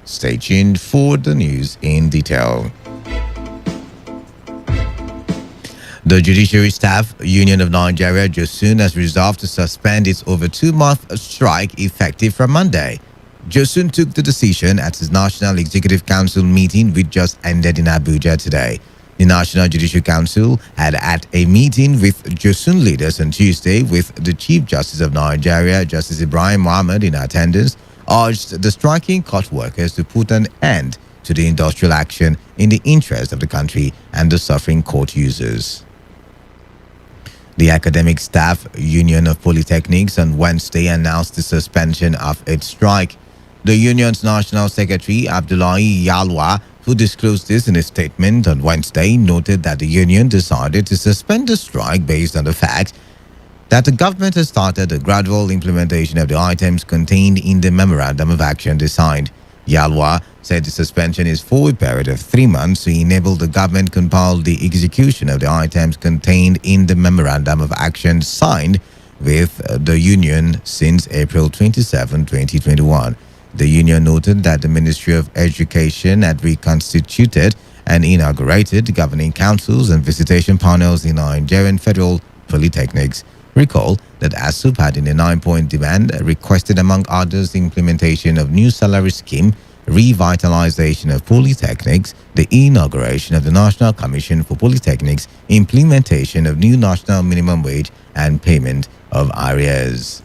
Stay tuned for the news in detail. The Judiciary Staff Union of Nigeria just soon has resolved to suspend its over 2-month strike effective from Monday. Josun took the decision at his National Executive Council meeting, which just ended in Abuja today. The National Judicial Council had a meeting with Josun leaders on Tuesday, with the Chief Justice of Nigeria, Justice Ibrahim Mohammed, in attendance, urged the striking court workers to put an end to the industrial action in the interest of the country and the suffering court users. The Academic Staff Union of Polytechnics on Wednesday announced the suspension of its strike. The union's National Secretary, Abdullahi Yalwa, who disclosed this in a statement on Wednesday, noted that the union decided to suspend the strike based on the fact that the government has started a gradual implementation of the items contained in the Memorandum of Action they signed. Yalwa said the suspension is for a period of 3 months to enable the government compile the execution of the items contained in the Memorandum of Action signed with the union since April 27, 2021. The union noted that the Ministry of Education had reconstituted and inaugurated governing councils and visitation panels in Nigerian federal polytechnics. Recall that ASUP had in a 9-point demand requested, among others, the implementation of new salary scheme, revitalization of polytechnics, the inauguration of the National Commission for Polytechnics, implementation of new national minimum wage, and payment of arrears.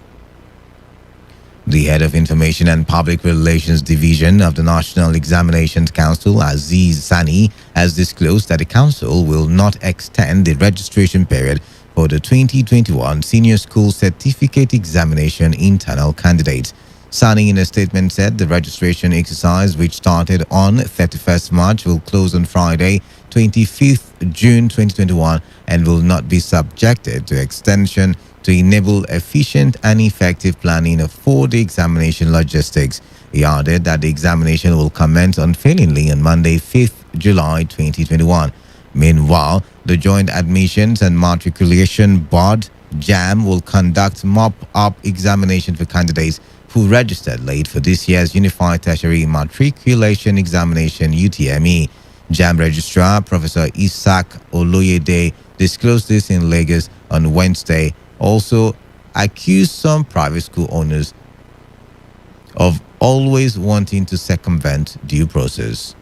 The head of Information and Public Relations Division of the National Examinations Council, Aziz Sani, has disclosed that the council will not extend the registration period for the 2021 Senior School Certificate Examination internal candidates. Sani, in a statement, said the registration exercise, which started on 31st March, will close on Friday, 25th June 2021, and will not be subjected to extension to enable efficient and effective planning for the examination logistics. He added that the examination will commence unfailingly on Monday, 5th July 2021. Meanwhile, the Joint Admissions and Matriculation Board, JAM, will conduct mop-up examination for candidates who registered late for this year's Unified Tertiary Matriculation Examination (UTME). JAM Registrar Professor Isaac Oloyede disclosed this in Lagos on Wednesday, also accused some private school owners of always wanting to circumvent due process.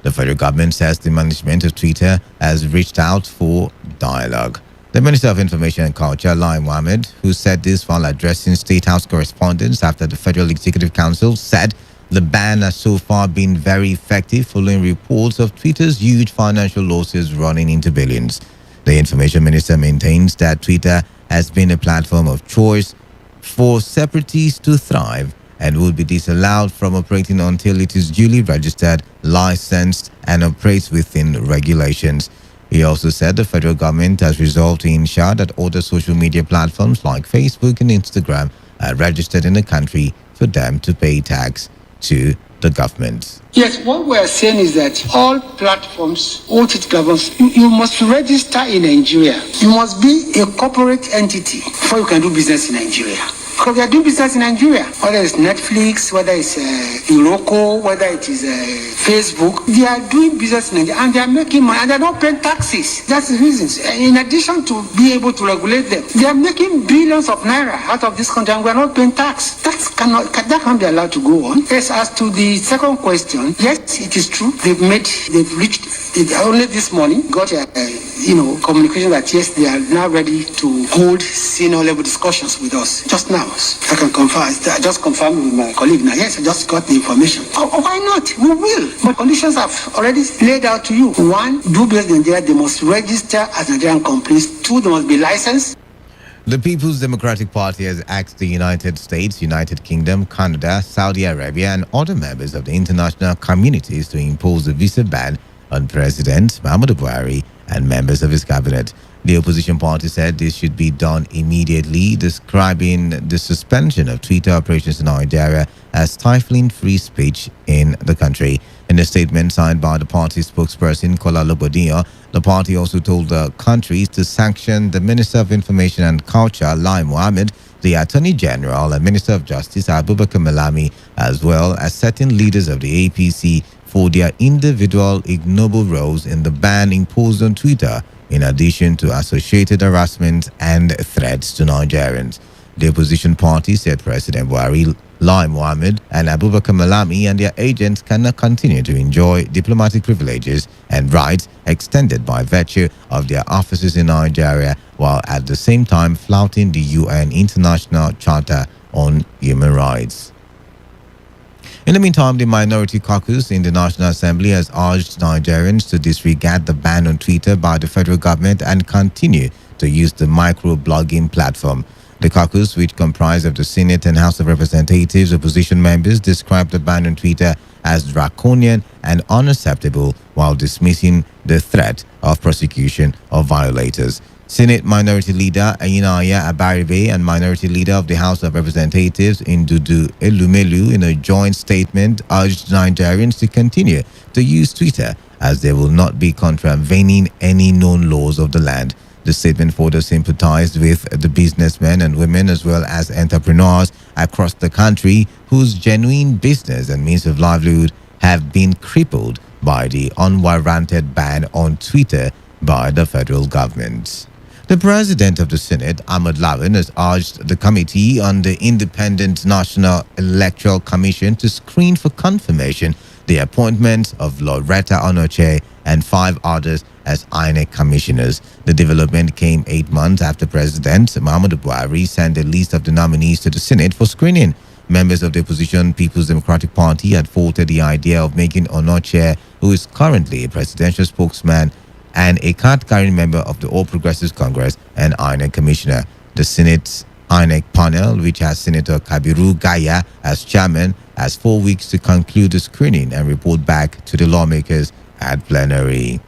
The federal government says the management of Twitter has reached out for dialogue. The Minister of Information and Culture, Lai Mohammed, who said this while addressing State House correspondents after the Federal Executive Council, said the ban has so far been very effective following reports of Twitter's huge financial losses running into billions. The Information Minister maintains that Twitter has been a platform of choice for separatists to thrive and will be disallowed from operating until it is duly registered, licensed, and operates within regulations. He also said the federal government has resolved to ensure that other social media platforms like Facebook and Instagram are registered in the country for them to pay tax to the government. Yes, what we are saying is that all platforms, OTT platforms, you must register in Nigeria. You must be a corporate entity before you can do business in Nigeria. Because they are doing business in Nigeria, whether it's Netflix, whether it's Iroko, whether it is Facebook, they are doing business in Nigeria and they are making money and they are not paying taxes. That's the reason. In addition to be able to regulate them, they are making billions of naira out of this country and we are not paying tax. That can't be allowed to go on. Yes, as to the second question, yes, it is true. They've reached only this morning got communication that yes, they are now ready to hold senior level discussions with us. Just now, I can confirm. I just confirmed with my colleague now. Yes, I just got the information. Why not? We will. But conditions have already laid out to you. One, do business in Nigeria, they must register as Nigerian companies. Two, they must be licensed. The People's Democratic Party has asked the United States, United Kingdom, Canada, Saudi Arabia, and other members of the international communities to impose a visa ban on President Muhammadu Buhari and members of his cabinet. The opposition party said this should be done immediately, describing the suspension of Twitter operations in Nigeria as stifling free speech in the country. In a statement signed by the party spokesperson, Kola Lobodinho, the party also told the countries to sanction the Minister of Information and Culture, Lai Mohammed, the Attorney General and Minister of Justice Abubakar Malami, as well as certain leaders of the APC, for their individual ignoble roles in the ban imposed on Twitter, in addition to associated harassment and threats to Nigerians. The opposition party said President Buhari, Lai Mohammed, and Abubakar Malami and their agents cannot continue to enjoy diplomatic privileges and rights extended by virtue of their offices in Nigeria, while at the same time flouting the UN International Charter on Human Rights. In the meantime, the Minority Caucus in the National Assembly has urged Nigerians to disregard the ban on Twitter by the federal government and continue to use the micro-blogging platform. The caucus, which comprised of the Senate and House of Representatives opposition members, described the ban on Twitter as draconian and unacceptable, while dismissing the threat of prosecution of violators. Senate Minority Leader Ayinaya Abaribe and Minority Leader of the House of Representatives Ndudu Elumelu, in a joint statement, urged Nigerians to continue to use Twitter as they will not be contravening any known laws of the land. The statement further sympathized with the businessmen and women as well as entrepreneurs across the country whose genuine business and means of livelihood have been crippled by the unwarranted ban on Twitter by the federal government. The President of the Senate, Ahmad Lawan, has urged the Committee on the Independent National Electoral Commission to screen for confirmation the appointment of Loretta Onoche and 5 others as INEC commissioners. The development came 8 months after President Muhammadu Buhari sent a list of the nominees to the Senate for screening. Members of the opposition People's Democratic Party had faulted the idea of making Onoche, who is currently a presidential spokesman and a card-carrying member of the All Progressives Congress, and INEC commissioner. The Senate's INEC panel, which has Senator Kabiru Gaya as chairman, has 4 weeks to conclude the screening and report back to the lawmakers at plenary.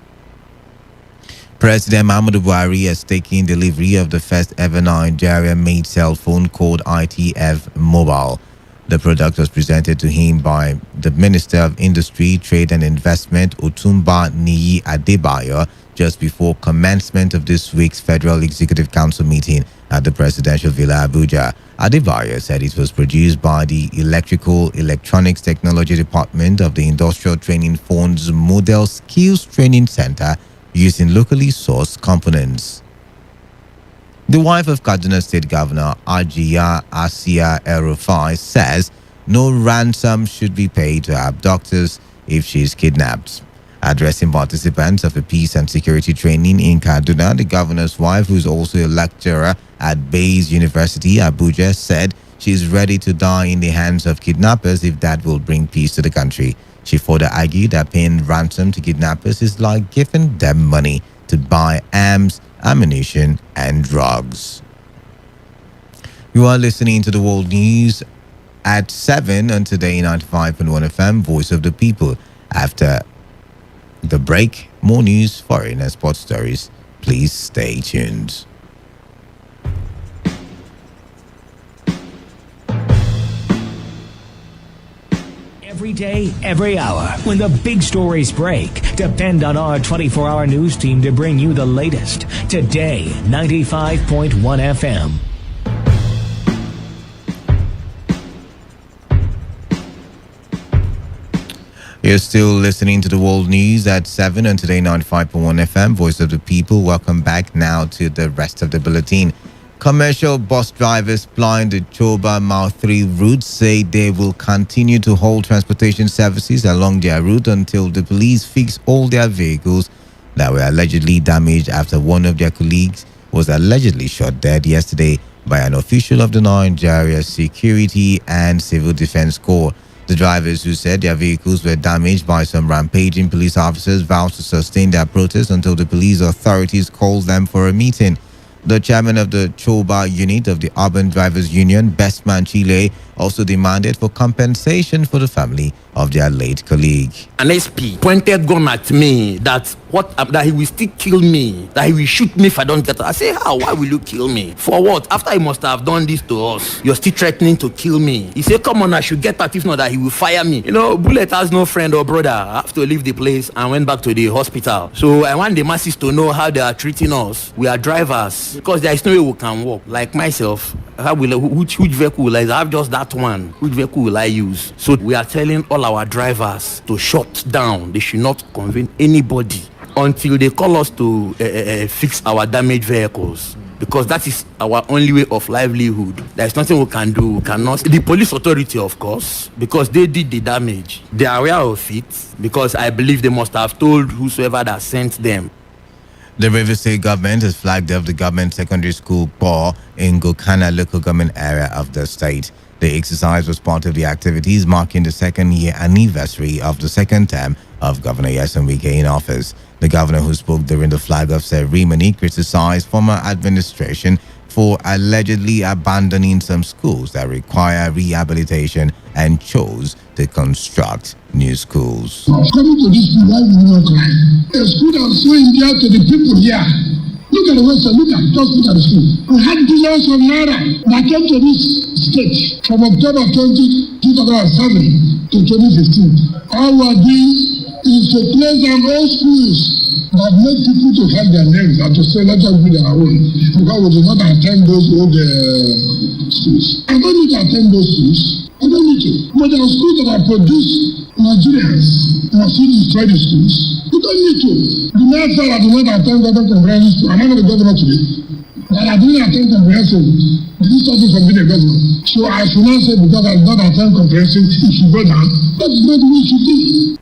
President Muhammadu Buhari has taken delivery of the first ever Nigeria-made cell phone called ITF Mobile. The product was presented to him by the Minister of Industry, Trade and Investment, Otumba Niyi Adebayo, just before commencement of this week's Federal Executive Council meeting at the Presidential Villa Abuja. Adebayo said it was produced by the Electrical Electronics Technology Department of the Industrial Training Fund's Model Skills Training Center using locally sourced components. The wife of Kaduna State Governor Ajiya Asia El-Rufai says no ransom should be paid to abductors if she is kidnapped. Addressing participants of a peace and security training in Kaduna, the governor's wife, who is also a lecturer at Bayes University, Abuja, said she is ready to die in the hands of kidnappers if that will bring peace to the country. She further argued that paying ransom to kidnappers is like giving them money to buy arms, ammunition, and drugs. You are listening to the World News at 7 on Today95.1 FM, Voice of the People. After the break, more news, foreign and sports stories. Please stay tuned. Every day, every hour, when the big stories break, depend on our 24-hour news team to bring you the latest. Today, 95.1 FM. You're still listening to the World News at 7 on Today 95.1 FM, Voice of the People. Welcome back now to the rest of the bulletin. Commercial bus drivers plying the Choba Mile 3 route say they will continue to hold transportation services along their route until the police fix all their vehicles that were allegedly damaged after one of their colleagues was allegedly shot dead yesterday by an official of the Nigeria Security and Civil Defense Corps. The drivers, who said their vehicles were damaged by some rampaging police officers, vowed to sustain their protest until the police authorities called them for a meeting. The chairman of the Choba unit of the Urban Drivers Union, Bestman Chile, also demanded for compensation for the family of their late colleague. An SP pointed gun at me that he will still kill me, that he will shoot me if I don't get out. I say, how? Why will you kill me? For what? After he must have done this to us, you're still threatening to kill me. He said, come on, I should get out. If not, that he will fire me. Bullet has no friend or brother. I have to leave the place and went back to the hospital. So I want the masses to know how they are treating us. We are drivers because there is no way we can walk. Like myself, which vehicle will I have? Just that one. Which vehicle will I use? So we are telling all our drivers to shut down. They should not convene anybody until they call us to fix our damaged vehicles, because that is our only way of livelihood. There's nothing we can do. We cannot. The police authority, of course, because they did the damage, they are aware of it, because I believe they must have told whosoever that sent them. The Rivers State government has flagged up the government secondary school Paul in Gokana local government area of the state. The exercise was part of the activities marking the second-year anniversary of the second term of Governor Nyesom Wike in office. The governor, who spoke during the flag-off ceremony, criticized former administration for allegedly abandoning some schools that require rehabilitation and chose to construct new schools. Coming to this school, why will you not cry? A school that was so dear to the people here. Look at the Western, just look at the school. We had billions of naira that came to this state from October 2007 to 2015. All we are doing is to place down all schools that make people to have their names and to say, let us be their own. Because we do not attend those old schools. I don't need to attend those schools. I don't need to. But there are schools that have produced Nigerians who have still destroyed the schools. You don't need to. The next time I do not attend government comprehensive school, I'm not the governor today. But I didn't attend comprehensive. This is something from being a governor. So I should not say because I did not attend comprehensive, it should go down. That is not the way it should be.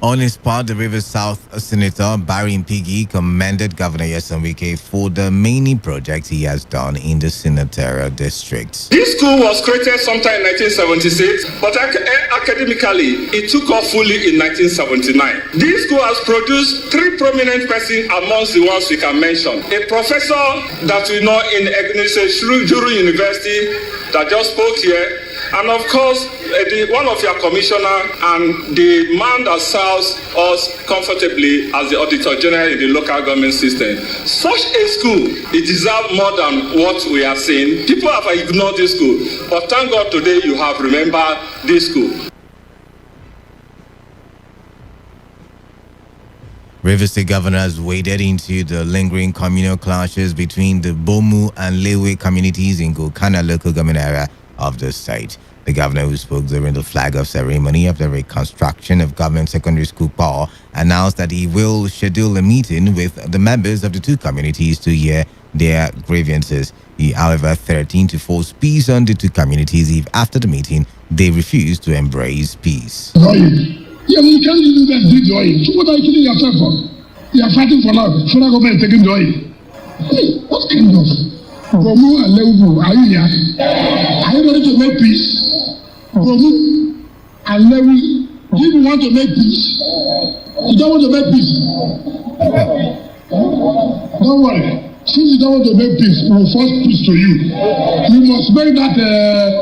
On his part, the Rivers South Senator Barry Mpigi commended Governor Nyesom Wike for the many projects he has done in the senatorial district. This school was created sometime in 1976, but academically, it took off fully in 1979. This school has produced three prominent persons amongst the ones we can mention. A professor that we know in Juru University that just spoke here, and of course, one of your commissioner and the man that serves us comfortably as the Auditor General in the local government system. Such a school, it deserves more than what we are seeing. People have ignored this school, but thank God today you have remembered this school. Rivers State governor has waded into the lingering communal clashes between the Bomu and Lewe communities in Gokana local government area of the state. The governor, who spoke during the flag-off ceremony of the reconstruction of government secondary school Paul, announced that he will schedule a meeting with the members of the two communities to hear their grievances. He, however, threatened to force peace on the two communities if, after the meeting, they refuse to embrace peace. Yeah, you can't do that, did oil. So what are you killing yourself for? You are fighting for love. Federal government taking the oil. Hey, what kind of Gomu and Lewu are you here? Are you ready to make peace? Gomu and Lewu, do you want to make peace? You don't want to make peace? Don't worry. Since you don't want to make peace, we will force peace to you. You must make that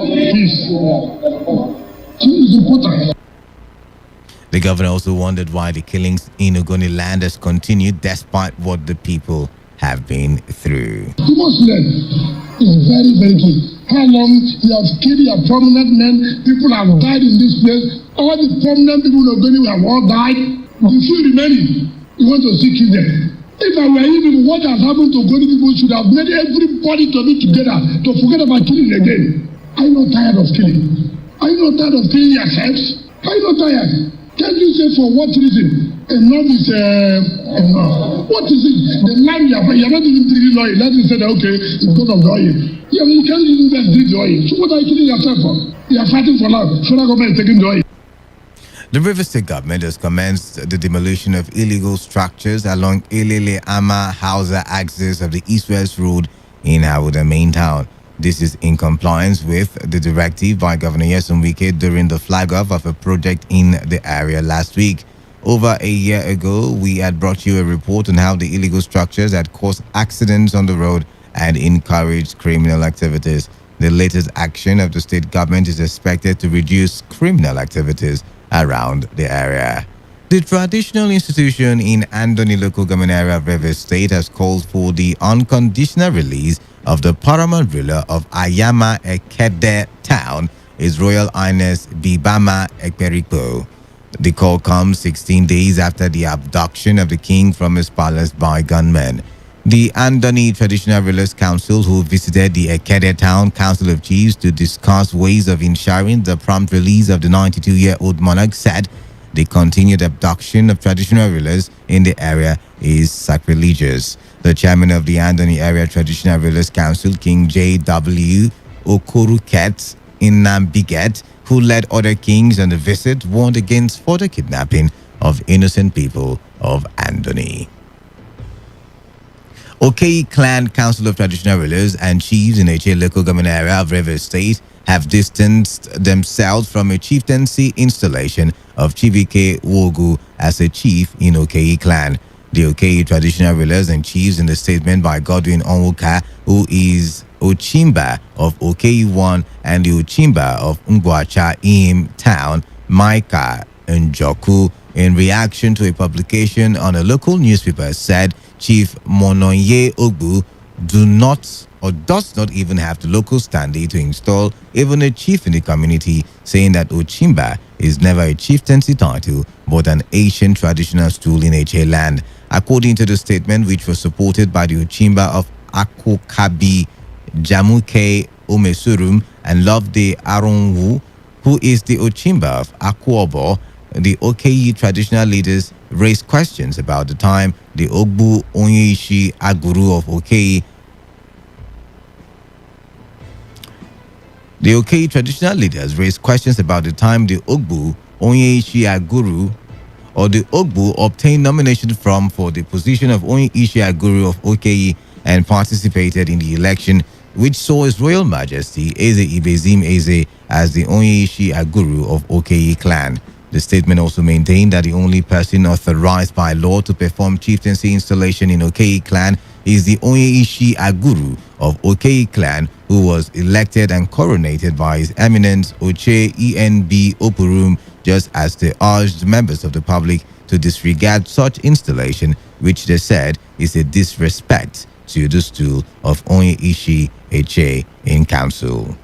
peace. It's important. The governor also wondered why the killings in Ogoni land has continued despite what the people have been through. You must learn. It's very, very key. How long you have killed your prominent men, people have died in this place. All the prominent people in Ogoni have all died. The few remaining, you want to see kill them. If I were even what has happened to Ogoni people should have made everybody to be together to forget about killing again. Are you not tired of killing? Are you not tired of killing yourselves? Are you not tired? Can't you say for what reason? Enough is enough. What is it? The land you're not even drinking oil. Let me say that, okay, it's because of the oil. Yeah, you can't even drink the oil. So what are you killing yourself for? You are fighting for love. Federal government is taking the oil. The Rivers State government has commenced the demolition of illegal structures along Ilele Ama Hausa axis of the East-West Road in Hausa main town. This is in compliance with the directive by Governor Nyesom Wike during the flag-off of a project in the area last week. Over a year ago, we had brought you a report on how the illegal structures had caused accidents on the road and encouraged criminal activities. The latest action of the state government is expected to reduce criminal activities around the area. The traditional institution in Andoni local government area of Rivers State has called for the unconditional release of the paramount ruler of Ayama Ekede town, His Royal Highness Bibama Ekperikpo. The call comes 16 days after the abduction of the king from his palace by gunmen. The Andoni Traditional Rulers Council, who visited the Ekede Town Council of Chiefs to discuss ways of ensuring the prompt release of the 92-year-old monarch, said the continued abduction of traditional rulers in the area is sacrilegious. The chairman of the Andoni Area Traditional Rulers Council, King J.W. Okoruket Inambiget, who led other kings on the visit, warned against further kidnapping of innocent people of Andoni. Okei Clan Council of Traditional Rulers and Chiefs in Eche local government area of Rivers State have distanced themselves from a chieftaincy installation of Chibike Wogu as a chief in Okei Clan. The Okei Traditional Rulers and Chiefs in the statement by Godwin Onwuka, who is Ochimba of Okei 1 and the Ochimba of Ngwacha Im Town, Maika Njoku, in reaction to a publication on a local newspaper, said Chief Mononye Ogbu does not even have the local standing to install even a chief in the community, saying that Ochimba is never a chieftaincy title but an ancient traditional stool in Eche land. According to the statement, which was supported by the Ochimba of Akokabi Jamuke Omesurum and Lovede Aronwu, who is the Ochimba of Akwobo, the Okei traditional leaders raised questions about the time the Ogbu Onyeishi Aguru of Okei. The Okei traditional leaders raised questions about the time the Ogbu Onyeishi Aguru or the Ogbu obtained nomination from for the position of Onyeishi Aguru of Okei and participated in the election, which saw His Royal Majesty Eze Ibezim Eze as the Onyeishi Aguru of Okei clan. The statement also maintained that the only person authorized by law to perform chieftaincy installation in Okei clan is the Onyeishi Aguru of Okei clan, who was elected and coronated by His Eminence Oche Enb Opurum, just as they urged members of the public to disregard such installation, which they said is a disrespect to the stool of Onyeishi Eche in council.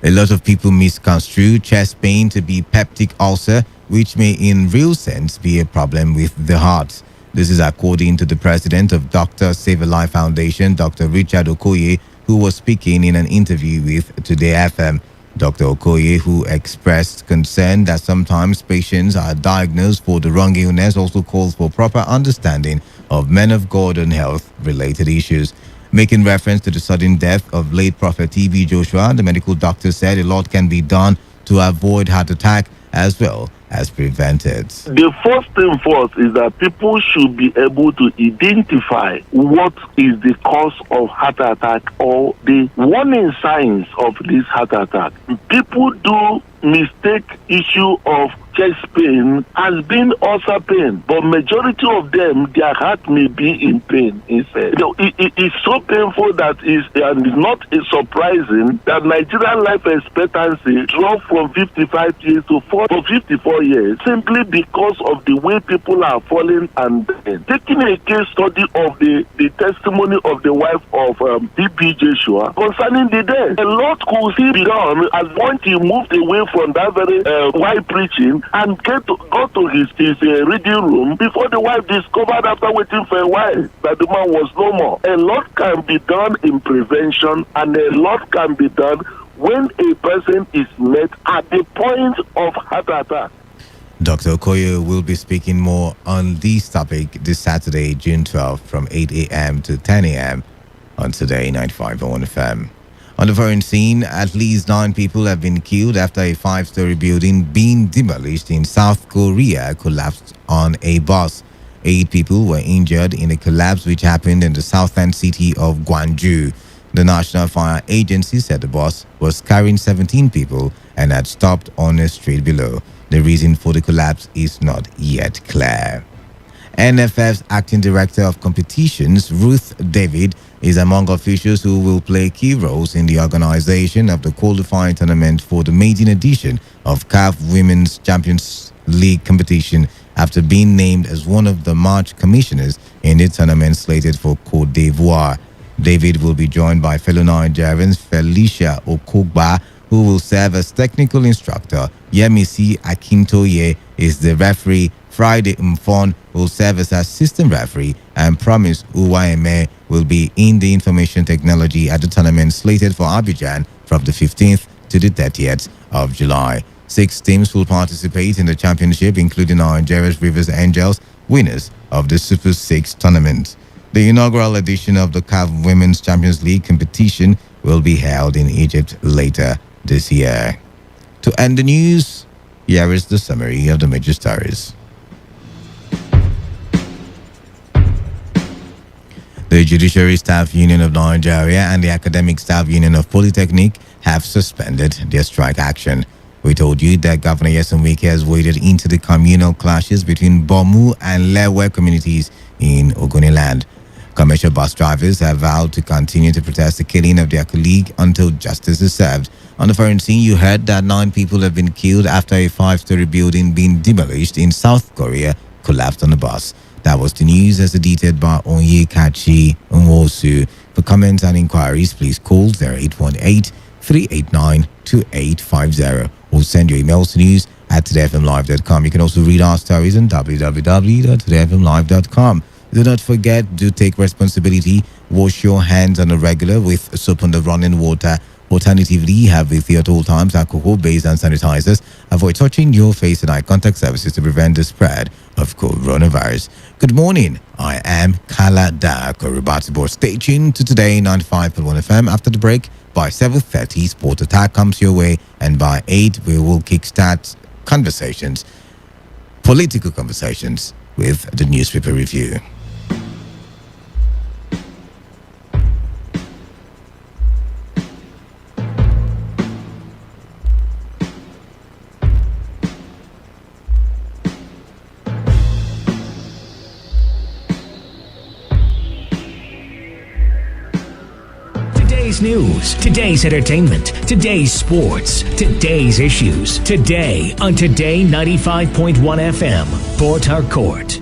A lot of people misconstrue chest pain to be peptic ulcer, which may in real sense be a problem with the heart. This is according to the president of Dr. Save a Life Foundation, Dr. Richard Okoye, who was speaking in an interview with Today FM. Dr. Okoye, who expressed concern that sometimes patients are diagnosed for the wrong illness, also calls for proper understanding of men of God and health-related issues. Making reference to the sudden death of late Prophet T.B. Joshua, the medical doctor said a lot can be done to avoid heart attack as well as prevent it. The first thing first is that people should be able to identify what is the cause of heart attack or the warning signs of this heart attack. People do mistake issue of chest pain as being ulcer pain, but majority of them, their heart may be in pain instead. It's so painful that and it's not surprising that Nigerian life expectancy dropped from 55 years to 54 years simply because of the way people are falling and dying. Taking a case study of the testimony of the wife of T.B. Joshua concerning the death, a lot could still be done as once he moved away from that very while preaching and go to his reading room before the wife discovered after waiting for a while that the man was no more. A lot can be done in prevention and a lot can be done when a person is met at the point of heart attack. Dr. Okoye will be speaking more on this topic this Saturday, June 12th from 8 a.m. to 10 a.m. on Today95.1 FM. On the foreign scene, at least 9 people have been killed after a 5-story building being demolished in South Korea collapsed on a bus. 8 people were injured in a collapse which happened in the southern city of Gwangju. The National Fire Agency said the bus was carrying 17 people and had stopped on a street below. The reason for the collapse is not yet clear. NFF's acting director of competitions, Ruth David, is among officials who will play key roles in the organization of the qualifying tournament for the maiden edition of CAF Women's Champions League competition after being named as one of the March commissioners in the tournament slated for Côte d'Ivoire. David will be joined by fellow Nigerians Felicia Okogba, who will serve as technical instructor. Yemisi Akintoye is the referee. Friday Mfon will serve as assistant referee, and Promise Uwaeme will be in the information technology at the tournament slated for Abidjan from the 15th to the 30th of July. 6 teams will participate in the championship, including Nigeria's Rivers Angels, winners of the Super 6 tournament. The inaugural edition of the CAF Women's Champions League competition will be held in Egypt later this year. To end the news, here is the summary of the major stories. The Judiciary Staff Union of Nigeria and the Academic Staff Union of Polytechnic have suspended their strike action. We told you that Governor Nyesom Wike has waded into the communal clashes between Bomu and Lewe communities in Ogoniland. Commercial bus drivers have vowed to continue to protest the killing of their colleague until justice is served. On the foreign scene, you heard that 9 people have been killed after a 5-story building being demolished in South Korea collapsed on the bus. That was the news as edited by Onyekachi Nwosu. For comments and inquiries, please call 0818-389-2850 or send your emails to news@todayfmlive.com. You can also read our stories on www.todayfmlive.com. Do not forget to take responsibility. Wash your hands on a regular with soap and the running water. Alternatively, have with you at all times alcohol-based hand sanitizers. Avoid touching your face and eye contact surfaces to prevent the spread of coronavirus. Good morning. I am Kala Da Korubatibo. Stay tuned to Today 95.1 FM. After the break, by 7:30, Sport Attack comes your way, and by 8, we will kickstart conversations, political conversations, with the newspaper review. Today's news, today's entertainment, today's sports, today's issues. Today on Today 95.1 FM, Port Harcourt.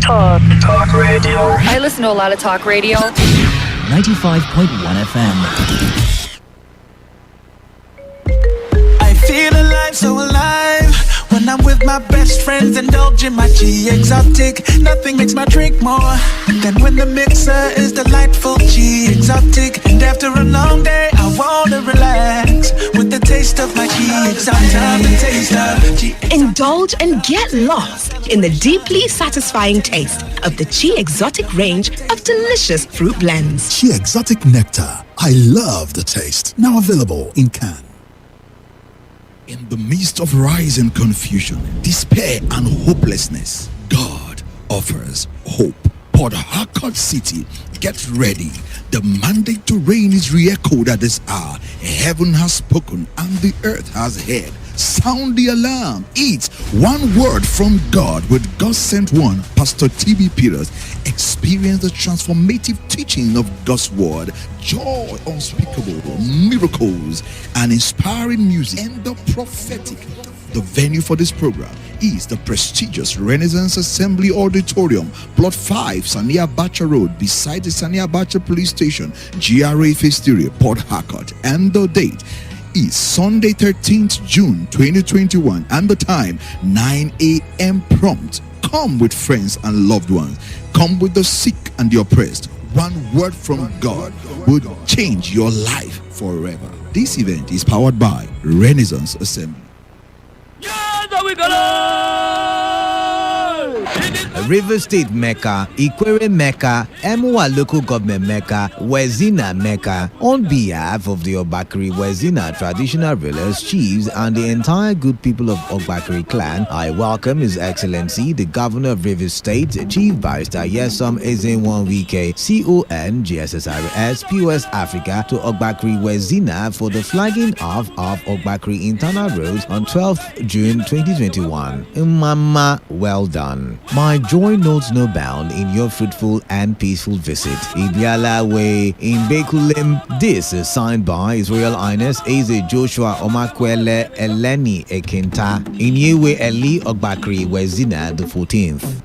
Talk radio. I listen to a lot of talk radio. 95.1 FM. I feel alive, so alive. When I'm with my best friends, indulging my G exotic. Nothing makes my drink more than when the mixer is delightful G exotic. And after a long day, I wanna relax with the taste of my G exotic. The taste of G exotic. Indulge and get lost in the deeply satisfying taste of the Chi Exotic range of delicious fruit blends. Chi Exotic Nectar. I love the taste. Now available in can. In the midst of rising confusion, despair, and hopelessness, God offers hope. Port Harcourt City, get ready. The mandate to reign is re-echoed at this hour. Heaven has spoken and the earth has heard. Sound the alarm. It's one word from God with God sent one, Pastor T.B. Peters. Experience the transformative teaching of God's word, joy unspeakable, miracles, and inspiring music, and the prophetic. The venue for this program is the prestigious Renaissance Assembly Auditorium, Plot 5, Sania Bacha Road, beside the Sania Bacha Police Station, GRA Festival, Port Harcourt. And the date is Sunday 13th June 2021, and the time 9 a.m. prompt. Come with friends and loved ones. Come with the sick and the oppressed. One word from God would change your life forever. This event is powered by Renaissance Assembly. River State Mecca, Ikwere Mecca, Emua Local Government Mecca, Wezina Mecca. On behalf of the Ogbakiri Wezina traditional rulers, chiefs, and the entire good people of Ogbakiri clan, I welcome His Excellency, the Governor of Rivers State, Chief Barrister Yesom Ezenwanwike, CON, GSSRS, POS Africa, to Ogbakiri Wezina for the flagging off of Ogbakiri internal roads on 12th June 2021. Mama, well done. My joy knows no bound in your fruitful and peaceful visit. Ibiala Way in Bekulim. This is signed by His Royal Highness Eze Joshua Omakwele Eleni Ekinta Inyewe Eli Ogbakiri Wezina the 14th.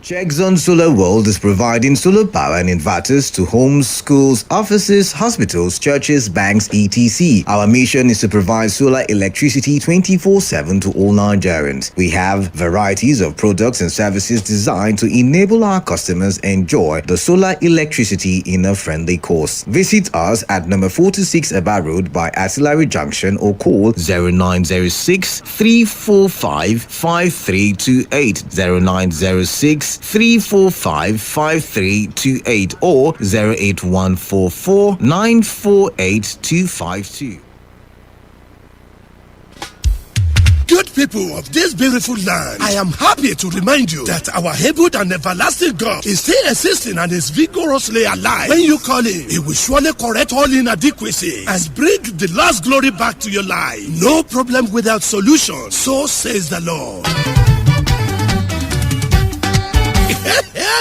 Checkzone Solar World is providing solar power and inverters to homes, schools, offices, hospitals, churches, banks, etc. Our mission is to provide solar electricity 24/7 to all Nigerians. We have varieties of products and services designed to enable our customers enjoy the solar electricity in a friendly cost. Visit us at number 46 Aba Road by Artillery Junction or call 0906 345 5328 0906 345 5328 or 08144 948 252. Good people of this beautiful land, I am happy to remind you that our able and everlasting God is still existing and is vigorously alive. When you call Him, He will surely correct all inadequacy and bring the last glory back to your life. No problem without solution, so says the Lord.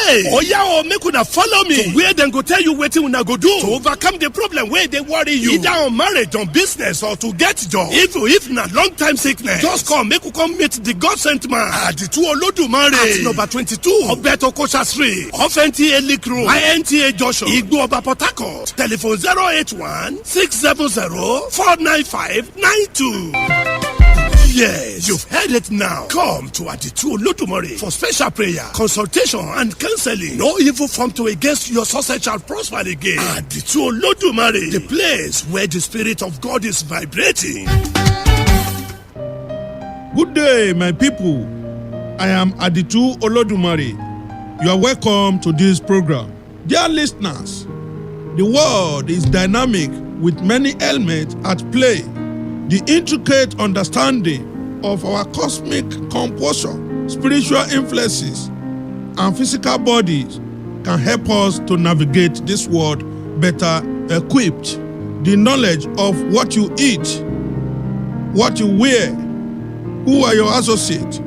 Hey, oh yeah, make una follow me. To where them go tell you what una go do to overcome the problem where they worry you. Either on marriage, on business, or to get job. If not long time sickness, just come make you come meet the God sent man at the 2 Olodumare at number 22 Obeto Kosha Street off NTA Lake Road, INTA Joshua, Igbo Port Harcourt. Telephone 081 670 49592. Yes, you've heard it now. Come to Aditu Olodumare for special prayer, consultation, and counseling. No evil form to against your success shall prosper again. Aditu Olodumare, the place where the Spirit of God is vibrating. Good day, my people. I am Aditu Olodumare. You are welcome to this program. Dear listeners, the world is dynamic with many elements at play. The intricate understanding of our cosmic composition, spiritual influences, and physical bodies can help us to navigate this world better equipped. The knowledge of what you eat, what you wear, who are your associates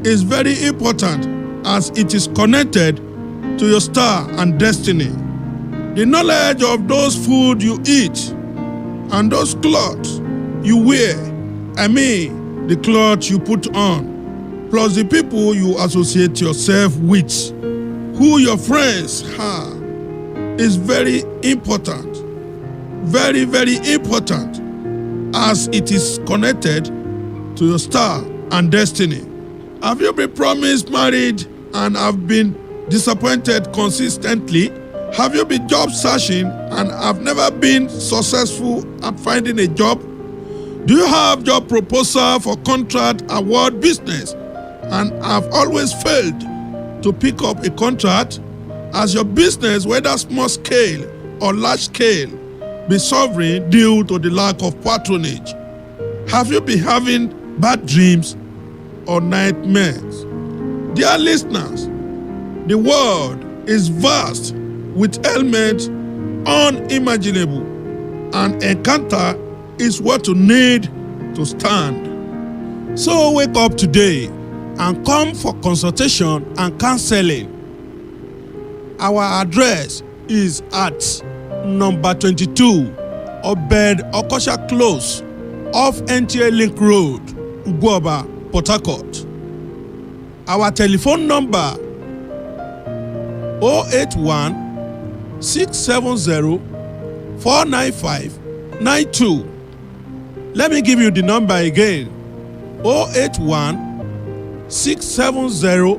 is very important as it is connected to your star and destiny. The knowledge of those food you eat and those clothes you wear, the clothes you put on, plus the people you associate yourself with, who your friends are, is very important. Very, very important as it is connected to your star and destiny. Have you been promised married and have been disappointed consistently? Have you been job searching and have never been successful at finding a job? Do you have job proposal for contract award business and have always failed to pick up a contract? As your business, whether small scale or large scale, be suffering due to the lack of patronage? Have you been having bad dreams or nightmares? Dear listeners, the world is vast with elements unimaginable. An encounter is what you need to stand. So wake up today and come for consultation and counseling. Our address is at number 22 Obed Okosha Close off NTA Link Road, Ugwoba, Port Harcourt. Our telephone number 081 670 495 92. Let me give you the number again. 081 670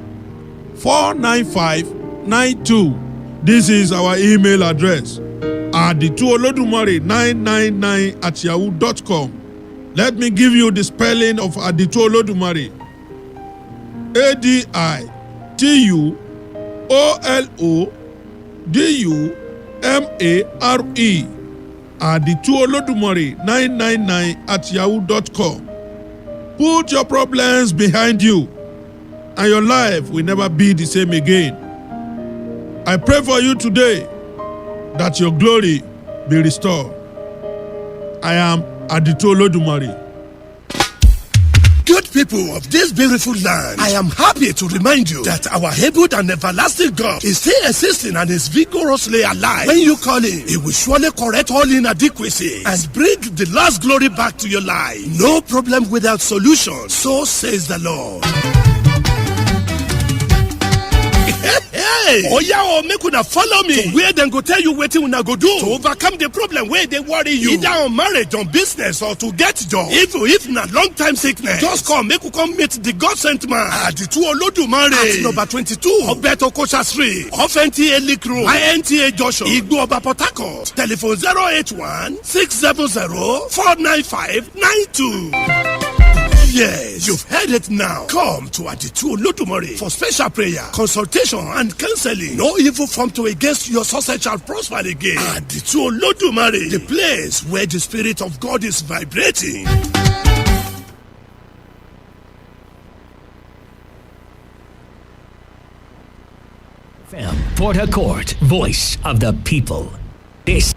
495 92. This is our email address at the 2olodumare999@yahoo.com. Let me give you the spelling of Aditu Olodumare. ADITUOLODUMARE. Aditu Olodumare 999@yahoo.com. Put your problems behind you, and your life will never be the same again. I pray for you today that your glory be restored. I am Aditu Olodumare. Good people of this beautiful land, I am happy to remind you that our able and everlasting God is still existing and is vigorously alive. When you call him, he will surely correct all inadequacies and bring the last glory back to your life. No problem without solution, so says the Lord. Oh yeah, make una follow me. Where then go tell you what una go do to overcome the problem where they worry you. Either on marriage, on business, or to get job. If not long time sickness, just come make you come meet the God sent man at the Aditu Olodumare at number 22 Obeto Kocha Street off NTA Lake Road, INTA Joshua, Igbo Oba Port Harcourt. Telephone 081-670-49592. Yes, you've heard it now. Come to Aditu Olodumare for special prayer, consultation, and counseling. No evil form to against your success shall prosper again. Aditu Olodumare, the place where the Spirit of God is vibrating. Port Harcourt, voice of the people. This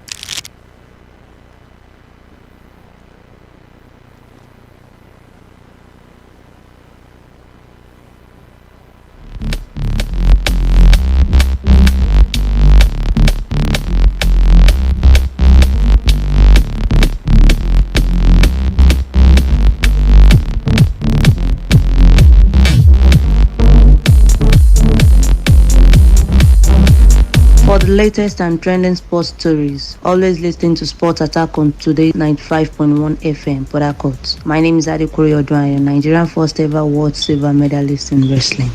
For the latest and trending sports stories, always listen to Sport Attack on Today95.1 FM, Port Harcourt. My name is Adekuri Odwanya, Nigerian first ever world silver medalist in wrestling.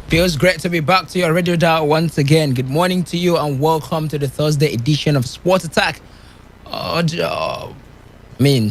Feels great to be back to your radio dial once again. Good morning to you and welcome to the Thursday edition of Sport Attack.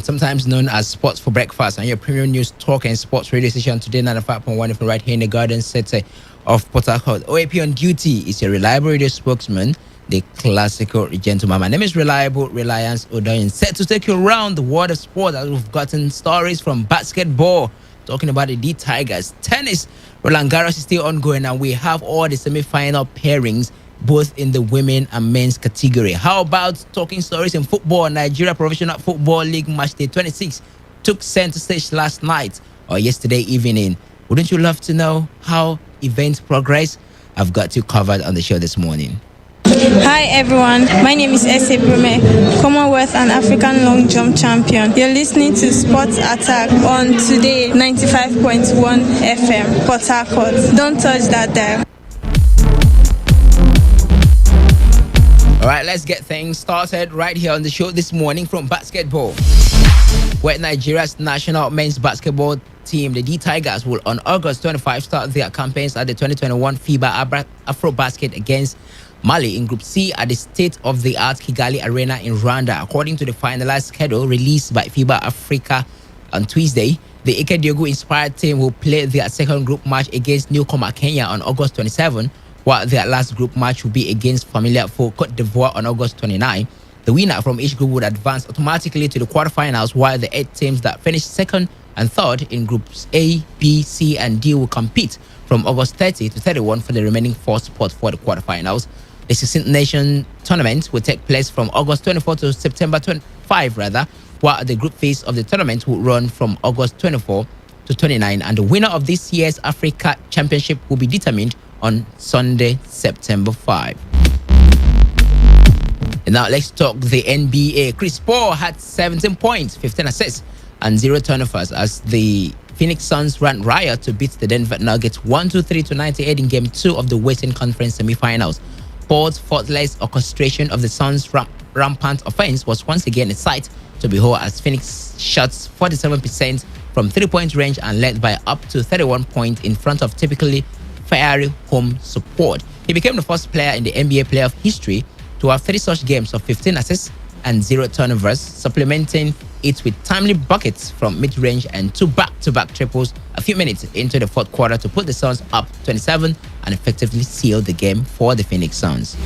Sometimes known as Sports for Breakfast, and your premium news talk and sports radio station Today 95.1 FM right here in the Garden City of Port Harcourt. OAP on duty is your reliable radio spokesman, the classical gentleman. My name is Reliable Reliance Odoyin, set to take you around the world of sport as we've gotten stories from basketball, talking about the D Tigers. Tennis, Roland Garros is still ongoing, and we have all the semi-final pairings both in the women and men's category. How about talking stories in football? Nigeria Professional Football League Match Day 26 took center stage last night or yesterday evening. Wouldn't you love to know how events progress? I've got you covered on the show this morning. Hi everyone, my name is Ese Brume, Commonwealth and African long jump champion. You're listening to Sports Attack on Today 95.1 FM, Port Harcourt. Don't touch that dial. All right, let's get things started right here on the show this morning from basketball, where Nigeria's national men's basketball team, the D Tigers, will on August 25 start their campaigns at the 2021 FIBA Afro-Basket against Mali in Group C at the state-of-the-art Kigali Arena in Rwanda. According to the finalized schedule released by FIBA Africa on Tuesday, the Ike Diogu-inspired team will play their second group match against newcomer Kenya on August 27, while their last group match will be against familiar foe Cote d'Ivoire on August 29. The winner from each group would advance automatically to the quarterfinals, while the 8 teams that finished second and third in Groups A, B, C, and D will compete from August 30 to 31 for the remaining 4 spots for the quarterfinals. The 16th Nation tournament will take place from August 24 to September 25, while the group phase of the tournament will run from August 24 to 29, and the winner of this year's Africa Championship will be determined on Sunday, September 5. And now let's talk the NBA. Chris Paul had 17 points, 15 assists, and 0 turnovers as the Phoenix Suns ran riot to beat the Denver Nuggets 123-98 in Game 2 of the Western Conference semifinals. Paul's faultless orchestration of the Suns' rampant offense was once again a sight to behold as Phoenix shot 47% from three-point range and led by up to 31 points in front of typically fiery home support. He became the first player in the NBA playoff history to have 30 such games of 15 assists and 0 turnovers, supplementing it with timely buckets from mid-range and 2 back-to-back triples a few minutes into the fourth quarter to put the Suns up 27 and effectively seal the game for the Phoenix Suns.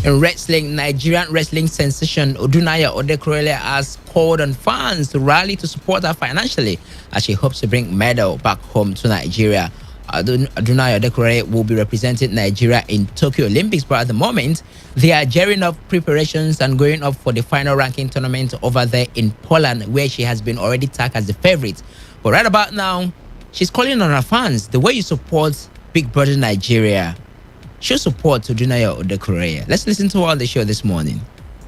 In wrestling, Nigerian wrestling sensation Odunaya Odekorele has called on fans to rally to support her financially as she hopes to bring medal back home to Nigeria. Odunaya Odekorele will be representing Nigeria in Tokyo Olympics, but at the moment, they are gearing up preparations and going up for the final ranking tournament over there in Poland, where she has been already tagged as the favorite. But right about now, she's calling on her fans, the way you support Big Brother Nigeria, show support to Odunaya Odekorele. Let's listen to her on the show this morning.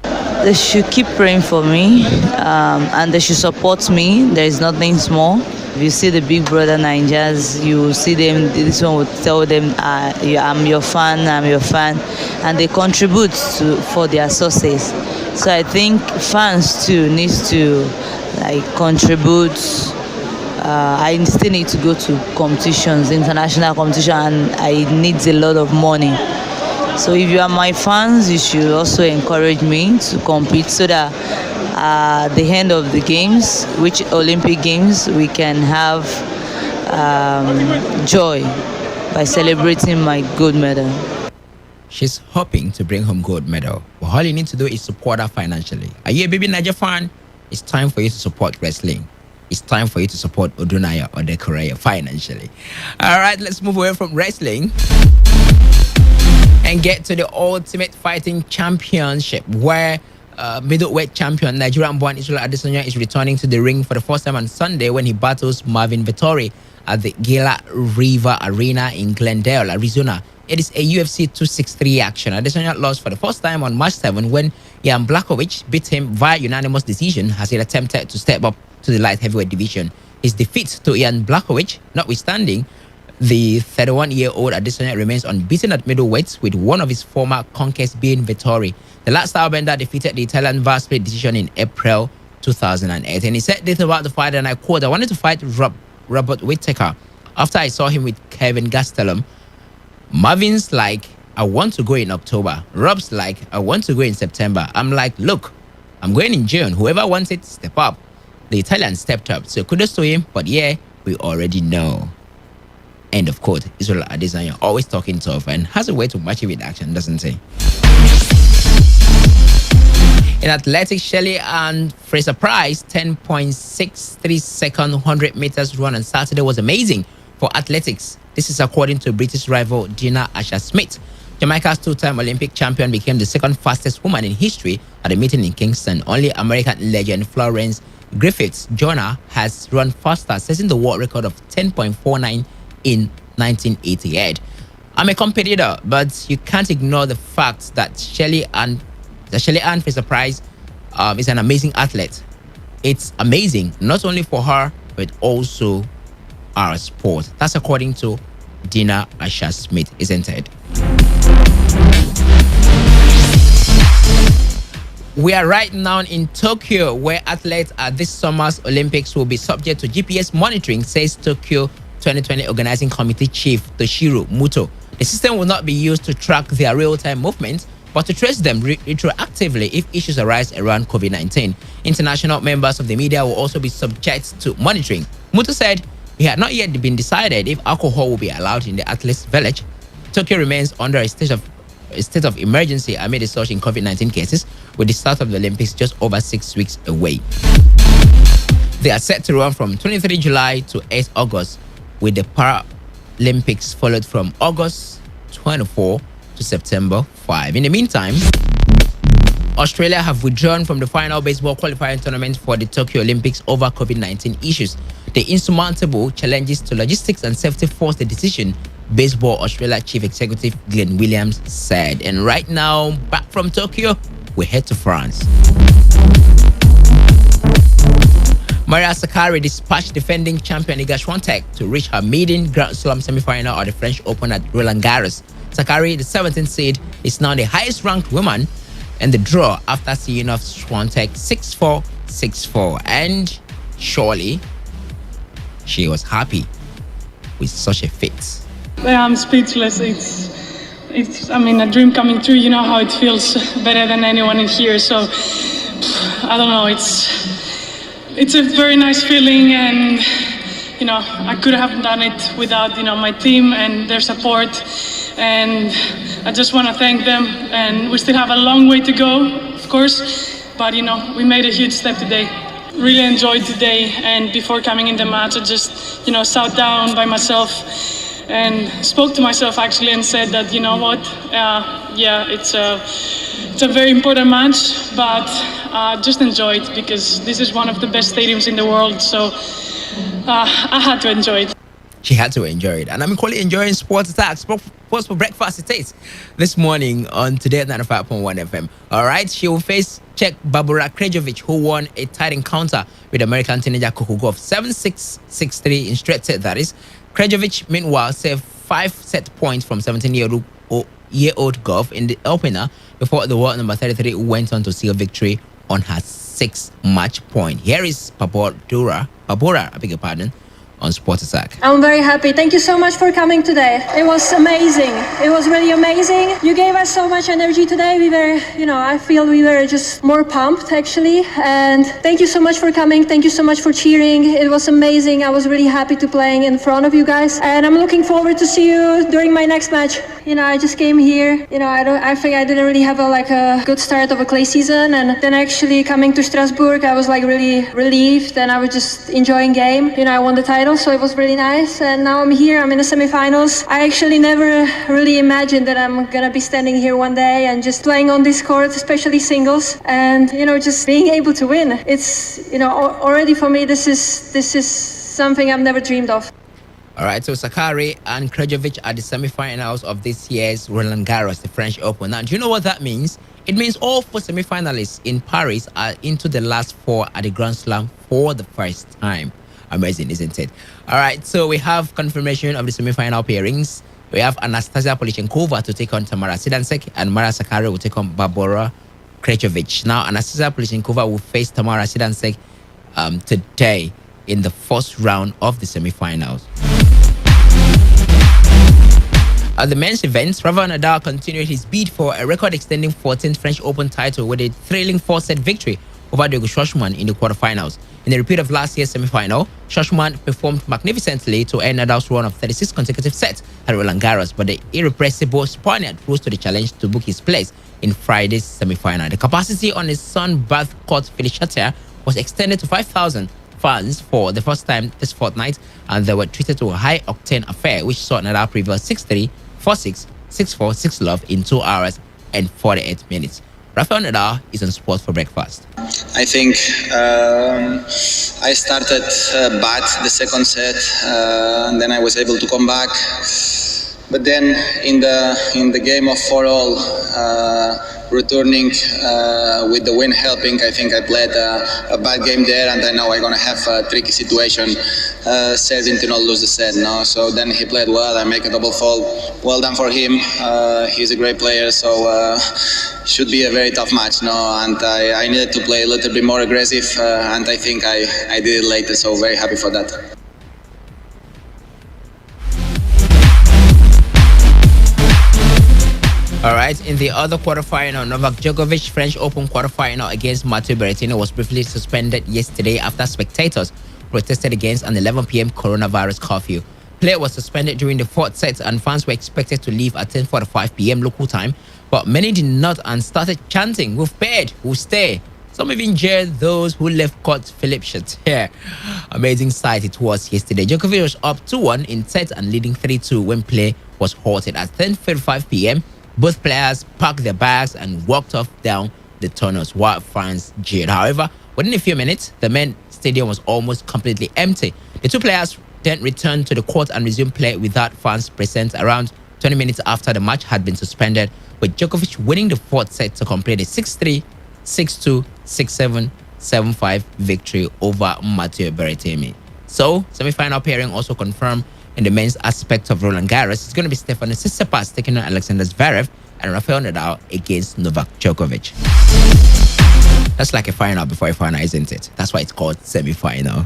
They should keep praying for me, and they should support me. There is nothing small. If you see the Big Brother Ninjas, you see them. This one will tell them, "I'm your fan. I'm your fan," and they contribute for their success. So I think fans too needs to contribute. I still need to go to competitions, international competition, and I need a lot of money. So if you are my fans, you should also encourage me to compete so that at the end of the games, which Olympic Games, we can have joy by celebrating my gold medal. She's hoping to bring home gold medal. But all you need to do is support her financially. Are you a baby Niger fan? It's time for you to support wrestling. It's time for you to support Odunaya Odekorele financially. All right, let's move away from wrestling and get to the Ultimate Fighting Championship, where middleweight champion Nigerian-born Israel Adesanya is returning to the ring for the first time on Sunday when he battles Marvin Vettori at the Gila River Arena in Glendale, Arizona. It is a UFC 263 action. Adesanya lost for the first time on March 7 when Jan Blachowicz beat him via unanimous decision as he attempted to step up to the light heavyweight division. His defeat to Jan Blachowicz notwithstanding, the 31-year-old Adesanya remains unbeaten at middleweight, with one of his former conquests being Vettori. The last stylebender defeated the Italian via split decision in April 2008. And he said this about the fight, and I quote, "I wanted to fight Robert Whittaker after I saw him with Kevin Gastelum. Marvin's like, I want to go in October. Rob's like, I want to go in September. I'm like, look, I'm going in June. Whoever wants it, step up." The Italian stepped up. So kudos to him, but yeah, we already know. End of quote. Israel Adesanya always talking tough and has a way to match it with action, doesn't he? In athletics, Shelley and Fraser Price 10.63 second 100 meters run on Saturday was amazing for athletics. This is according to British rival Dina Asher-Smith. Jamaica's two-time Olympic champion became the second fastest woman in history at a meeting in Kingston. Only American legend Florence Griffiths Joyner has run faster, setting the world record of 10.49 in 1988. I'm a competitor, but you can't ignore the fact that Shelley Ann Fraser Price is an amazing athlete. It's amazing, not only for her, but also our sport. That's according to Dina Asher-Smith, isn't it? We are right now in Tokyo, where athletes at this summer's Olympics will be subject to GPS monitoring, says Tokyo 2020 Organizing Committee Chief Toshiro Muto. The system will not be used to track their real-time movements, but to trace them retroactively if issues arise around COVID-19. International members of the media will also be subject to monitoring. Muto said it had not yet been decided if alcohol will be allowed in the athletes' village. Tokyo remains under a state of emergency amid a surge in COVID-19 cases, with the start of the Olympics just over 6 weeks away. They are set to run from 23 July to 8 August, with the Paralympics followed from August 24 to September 5. In the meantime, Australia have withdrawn from the final baseball qualifying tournament for the Tokyo Olympics over COVID-19 issues. The insurmountable challenges to logistics and safety forced the decision, Baseball Australia Chief Executive Glenn Williams said. And right now, back from Tokyo, we head to France. Maria Sakkari dispatched defending champion Iga Swiatek to reach her maiden Grand Slam semi-final of the French Open at Roland Garros. Sakkari, the 17th seed, is now the highest-ranked woman in the draw after seeing off Swiatek 6-4, 6-4. And surely, she was happy. with such a feat. I'm speechless. It's a dream coming true. You know how it feels, better than anyone in here. So I don't know. It's a very nice feeling, and I could have done it without my team and their support, and I just want to thank them. And we still have a long way to go, of course, but we made a huge step today. Really enjoyed today, and before coming in the match, I just sat down by myself and spoke to myself actually, and said that it's a very important match, but just enjoy it, because this is one of the best stadiums in the world. So I had to enjoy it. She had to enjoy it. And I'm equally enjoying Sports Attack. Sports for breakfast it is this morning on Today at 95.1 FM. All right, she will face Czech Barbora Krejčović, who won a tight encounter with American teenager Coco Gauff 7-6, 6-3 in straight set, that is. Krejčović, meanwhile, saved 5 set points from 17-year-old Gauff in the opener before the world number 33 went on to seal victory on her 6th match point. Here is Barbora, I beg your pardon, on Sports Attack. I'm very happy. Thank you so much for coming today. It was amazing. It was really amazing. You gave us so much energy today. We were, I feel we were just more pumped actually. And thank you so much for coming. Thank you so much for cheering. It was amazing. I was really happy to playing in front of you guys. And I'm looking forward to see you during my next match. I just came here. I think I didn't really have a good start of a clay season. And then actually coming to Strasbourg, I was really relieved, and I was just enjoying game. I won the title. So it was really nice, and now I'm here. I'm in the semifinals. I actually never really imagined that I'm gonna be standing here one day and just playing on this court, especially singles, and just being able to win. It's already for me, this is something I've never dreamed of. All right, so Sakkari and Krejčović are the semifinals of this year's Roland Garros, the French Open. Now, do you know what that means? It means all 4 semifinalists in Paris are into the last 4 at the Grand Slam for the first time. Amazing, isn't it? All right, so we have confirmation of the semi-final pairings. We have Anastasia Polichenkova to take on Tamara Sidansek, and Mara Sakkari will take on Barbora Krejčović. Now, Anastasia Polichenkova will face Tamara Sidansek today in the first round of the semi-finals. At the men's events, Rafael Nadal continued his bid for a record-extending 14th French Open title with a thrilling 4-set victory over Diego Schwartzman in the quarterfinals. In the repeat of last year's semi-final, Schwartzman performed magnificently to end Nadal's run of 36 consecutive sets at Roland Garros, but the irrepressible Spaniard rose to the challenge to book his place in Friday's semi-final. The capacity on his Sunbath court Feliciater was extended to 5,000 fans for the first time this fortnight, and they were treated to a high-octane affair which saw Nadal prevail 6-3, 4-6, 6-4, 6-love in 2 hours and 48 minutes. Rafael Nadal is on Sport for breakfast. I think I started bad the second set, and then I was able to come back. But then in the game of 4-all, returning with the win helping, I think I played a bad game there, and I know I'm gonna have a tricky situation serving to not lose the set. No, so then he played well. I make a double fault. Well done for him. He's a great player, so should be a very tough match. No, and I needed to play a little bit more aggressive, and I think I did it later. So very happy for that. All right, in the other quarterfinal, Novak Djokovic French Open quarterfinal against Matteo Berrettini was briefly suspended yesterday after spectators protested against an 11 p.m. coronavirus curfew. Play was suspended during the 4th set, and fans were expected to leave at 10:45 p.m. local time, but many did not and started chanting, "We've paid, we'll stay." Some even jeered those who left court Philippe Chatrier. Amazing sight it was yesterday. Djokovic was up 2-1 in sets and leading 3-2 when play was halted at 10:35 p.m. Both players packed their bags and walked off down the tunnels while fans jeered. However, within a few minutes, the main stadium was almost completely empty. The two players then returned to the court and resumed play without fans present around 20 minutes after the match had been suspended, with Djokovic winning the 4th set to complete a 6-3, 6-2, 6-7, 7-5 victory over Matteo Berrettini. So, semi-final pairing also confirmed in the men's aspect of Roland Garros. It's going to be Stefanos Tsitsipas taking on Alexander Zverev, and Rafael Nadal against Novak Djokovic. That's like a final before a final, isn't it? That's why it's called semi-final.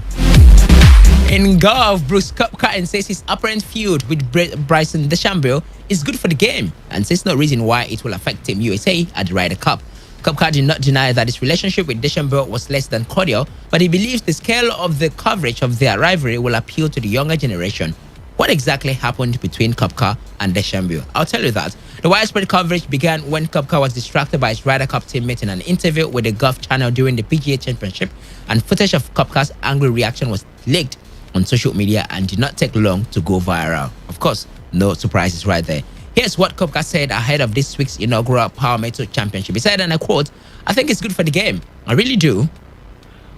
In golf, Brooks Koepka says his apparent feud with Bryson DeChambeau is good for the game and says no reason why it will affect Team USA at the Ryder Cup. Koepka did not deny that his relationship with DeChambeau was less than cordial, but he believes the scale of the coverage of their rivalry will appeal to the younger generation. What exactly happened between Koepka and DeChambeau? I'll tell you that. The widespread coverage began when Koepka was distracted by his Ryder Cup teammate in an interview with the Golf Channel during the PGA Championship, and footage of Koepka's angry reaction was leaked on social media and did not take long to go viral. Of course, no surprises right there. Here's what Koepka said ahead of this week's inaugural Power Metal Championship. He said, and I quote, "I think it's good for the game. I really do.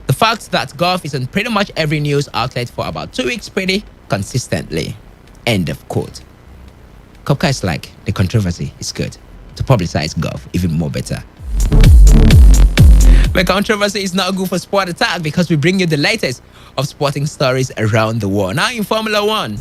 The fact that golf is on pretty much every news outlet for about 2 weeks pretty consistently." End of quote. Koepka is like, the controversy is good. To publicize golf, even more better. But controversy is not good for Sport Attack because we bring you the latest of sporting stories around the world. Now in Formula One,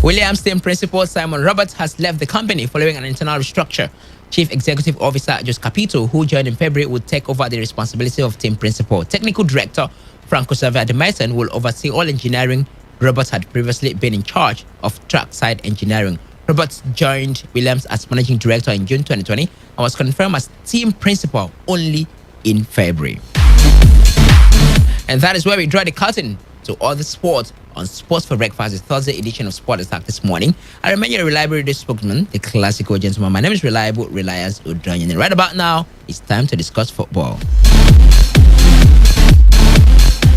Williams team principal Simon Roberts has left the company following an internal restructure. Chief Executive Officer Jos Capito, who joined in February, would take over the responsibility of team principal. Technical Director Franco Xavier de Maison will oversee all engineering. Roberts had previously been in charge of trackside engineering. Roberts joined Williams as managing director in June 2020 and was confirmed as team principal only in February. And that is where we draw the curtain to all the sports on Sports for Breakfast, the Thursday edition of Sport Attack this morning. I remain your reliable radio spokesman, the classical gentleman. My name is Reliable Reliance Udranyan. And right about now, it's time to discuss football.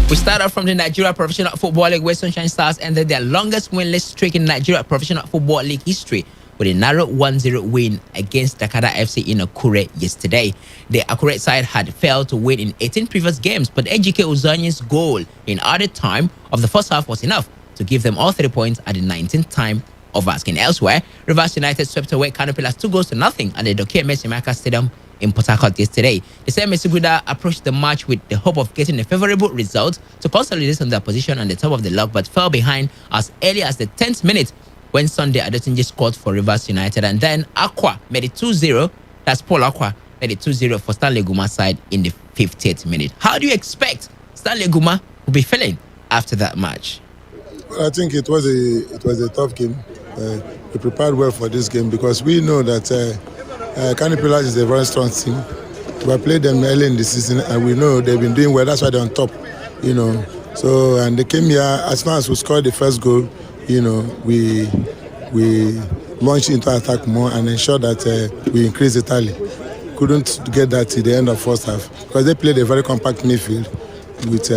We start off from the Nigeria Professional Football League, where Sunshine Stars ended their longest winless streak in Nigeria Professional Football League history with a narrow 1-0 win against Dakada FC in Akure yesterday. The Akure side had failed to win in 18 previous games, but Ejike Uzonye's goal in added time of the first half was enough to give them all 3 points at the 19th time of asking. Elsewhere, Rivers United swept away Kano Pillars 2-0 at the Doke Mesimaka Stadium in Port Harcourt yesterday. The same Mesiguda approached the match with the hope of getting a favorable result to consolidate on their position on the top of the log, but fell behind as early as the 10th minute when Sunday Adetunji scored for Rivers United, and then Aqua made it 2-0. That's Paul Aqua made it 2-0 for Stanley Guma's side in the 50th minute. How do you expect Stanley Guma will be feeling after that match? I think it was a tough game. We prepared well for this game because we know that Kano Pillars is a very strong team. We played them early in the season and we know they've been doing well. That's why they're on top, you know. So, and they came here, as far as we scored the first goal, you know, we launched into attack more and ensured that we increased the tally. Couldn't get that till the end of first half because they played a very compact midfield with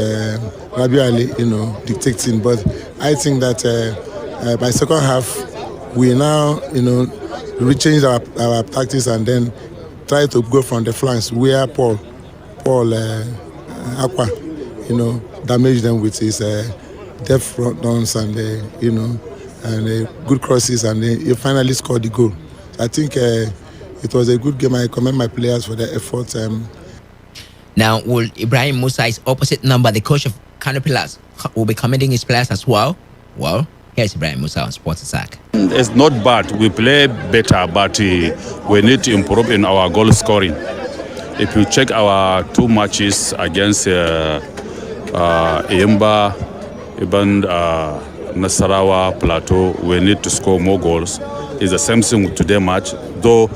Rabiu Ali, you know, dictating. But I think that by second half, we now, you know, we changed our tactics and then try to go from the flanks where Paul Aqua, you know, damaged them with his depth front runs and you know, and good crosses, and he finally scored the goal. I think it was a good game. I commend my players for their effort. Now, will Ibrahim Musa, his opposite number, the coach of Kano Pillars, will be commending his players as well? Well, here's Ibrahim Musa on Sports Attack. It's not bad. We play better, but we need to improve in our goal scoring. If you check our 2 matches against Eyimba, even Nasarawa, Plateau, we need to score more goals. It's the same thing with today's match, though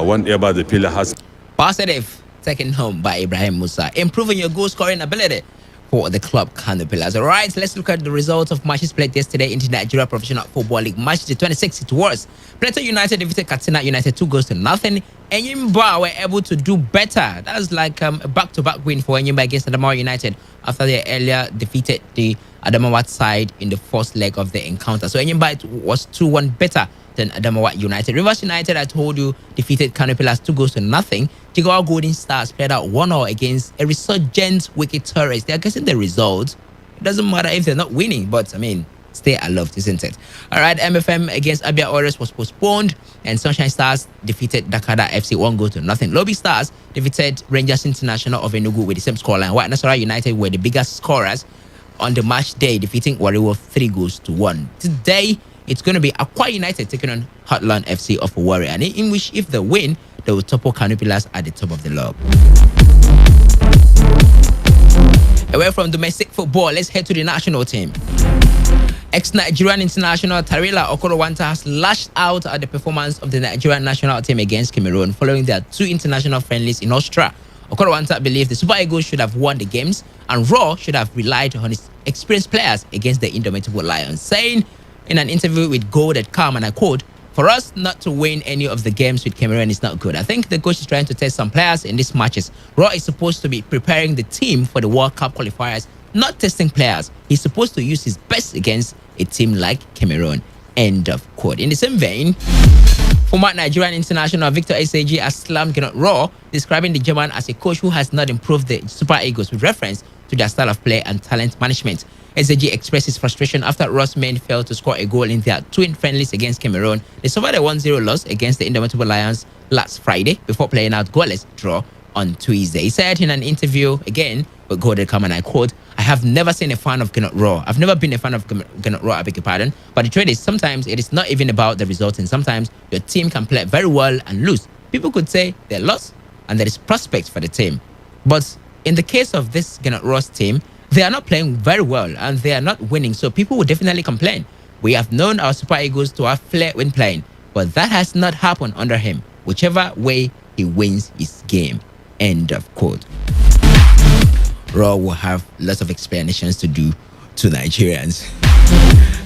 whenever the pillar has... Positive, taken home by Ibrahim Musa, improving your goal scoring ability for the club Kano Pillars. All right, let's look at the results of matches played yesterday in the Nigeria Professional Football League. Match the 26th, it was Plateau United defeated Katsina United 2-0. Enyimba were able to do better. That was like a back-to-back win for Enyimba against Adamawa United after they earlier defeated the Adamawa side in the first leg of the encounter. So Enyimba was 2-1 better than Adamawa United. Rivers United, I told you, defeated Kano Pillars 2-0. Jigawa Golden Stars played out 1-0 against a resurgent Wiki Torres. They are getting the results. It doesn't matter if they're not winning, but I mean, stay aloft, isn't it? All right, MFM against Abia Warriors was postponed, and Sunshine Stars defeated Dakada FC 1-0. Lobby Stars defeated Rangers International of Enugu with the same scoreline. White Nasarawa United were the biggest scorers on the match day, defeating Warrior 3-1. Today, it's going to be Akwa United taking on Heartland FC of Warrior, and in which, if they win, they will topple Kano Pillars at the top of the log. Away from domestic football, let's head to the national team. Ex-Nigerian international Tarila Okorowanta has lashed out at the performance of the Nigerian national team against Cameroon following their 2 international friendlies in Austria. Okorowanta believes the Super Eagles should have won the games and Raw should have relied on his experienced players against the indomitable Lions, saying in an interview with Go.com, and I quote, "For us not to win any of the games with Cameroon is not good. I think the coach is trying to test some players in these matches. Raw is supposed to be preparing the team for the World Cup qualifiers, not testing players. He's supposed to use his best against a team like Cameroon." End of quote. In the same vein, former Nigerian international Victor SAG has slammed Gernot Raw, describing the German as a coach who has not improved the Super Eagles with reference to their style of play and talent management. SAG expressed his frustration after Raw's men failed to score a goal in their 2 friendlies against Cameroon. They suffered a 1-0 loss against the indomitable Lions last Friday before playing out goalless draw on Tuesday. He said in an interview again with Go.com, and I quote, "I have never seen a fan of Gernot Raw. I've never been a fan of Gernot Raw, I beg your pardon. But the truth is, sometimes it is not even about the results, and sometimes your team can play very well and lose. People could say they're lost and there is prospect for the team. But in the case of this Gernot Raw's team, they are not playing very well and they are not winning, so people will definitely complain. We have known our Super Eagles to have flair when playing, but that has not happened under him. Whichever way he wins his game." End of quote. Raw will have lots of explanations to do to Nigerians.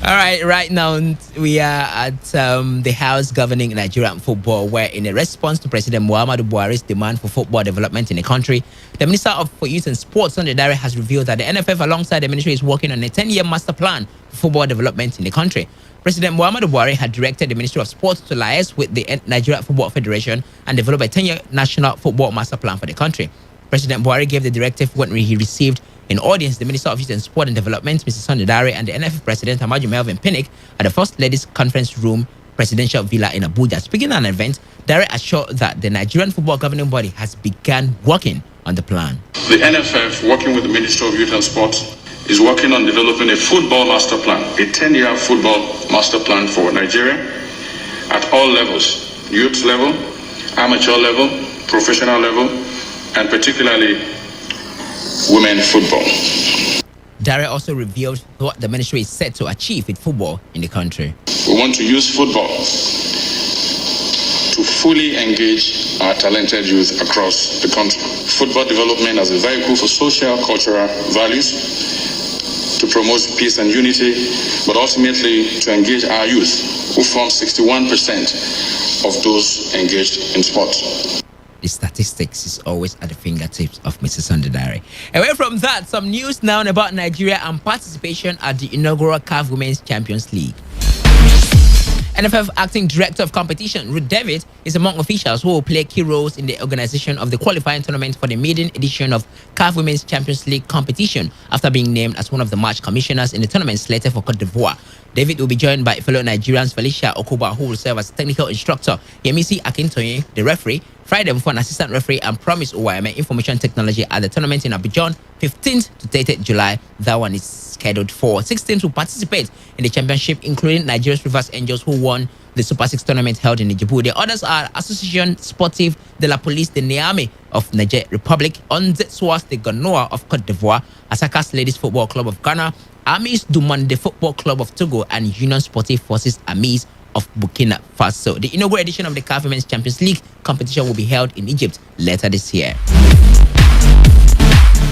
All right now we are at the House governing Nigerian football, where in a response to President Muhammadu Buhari's demand for football development in the country, the Minister for Youth and Sports, Sunday Dare, has revealed that the NFF alongside the ministry is working on a 10-year master plan for football development in the country. President Muhammadu Buhari had directed the Ministry of Sports to liaise with the Nigeria Football Federation and develop a 10-year national football master plan for the country. President Buhari gave the directive when he received in audience the Minister of Youth and Sport and Development, Mr. Sunday Dare, and the NFF President, Amaju Melvin Pinnick, at the First Ladies Conference Room Presidential Villa in Abuja. Speaking at an event, Dare assured that the Nigerian football governing body has begun working on the plan. The NFF, working with the Ministry of Youth and Sport, is working on developing a football master plan, a 10-year football master plan for Nigeria at all levels, youth level, amateur level, professional level, and particularly women football. Dare also revealed what the ministry is set to achieve with football in the country. We want to use football to fully engage our talented youth across the country. Football development as a vehicle for social, cultural values, to promote peace and unity, but ultimately to engage our youth, who form 61% of those engaged in sports. The statistics is always at the fingertips of Mr. Sunday Dare. Away from that, some news now about Nigeria and participation at the inaugural CAF Women's Champions League. NFF Acting Director of Competition, Ruth David, is among officials who will play key roles in the organization of the qualifying tournament for the maiden edition of CAF Women's Champions League competition after being named as one of the match commissioners in the tournament slated for Cote d'Ivoire. David will be joined by fellow Nigerians Felicia Okuba, who will serve as technical instructor, Yemisi Akintoye, the referee, Friday before an assistant referee, and Promise Uwayeme, information technology at the tournament in Abidjan, 15th to 30th July. That one is scheduled for 16 to participate in the championship, including Nigeria's Rivers Angels, who won the Super 6 tournament held in Djibouti. The others are Association Sportive de la Police de Niamey of Niger Republic, Onzetsoas de Ganoa of Cote d'Ivoire, Asakas Ladies Football Club of Ghana, Amis du Monde Football Club of Togo, and Union Sportive Forces Amis of Burkina Faso. The inaugural edition of the CAF Women's Champions League competition will be held in Egypt later this year.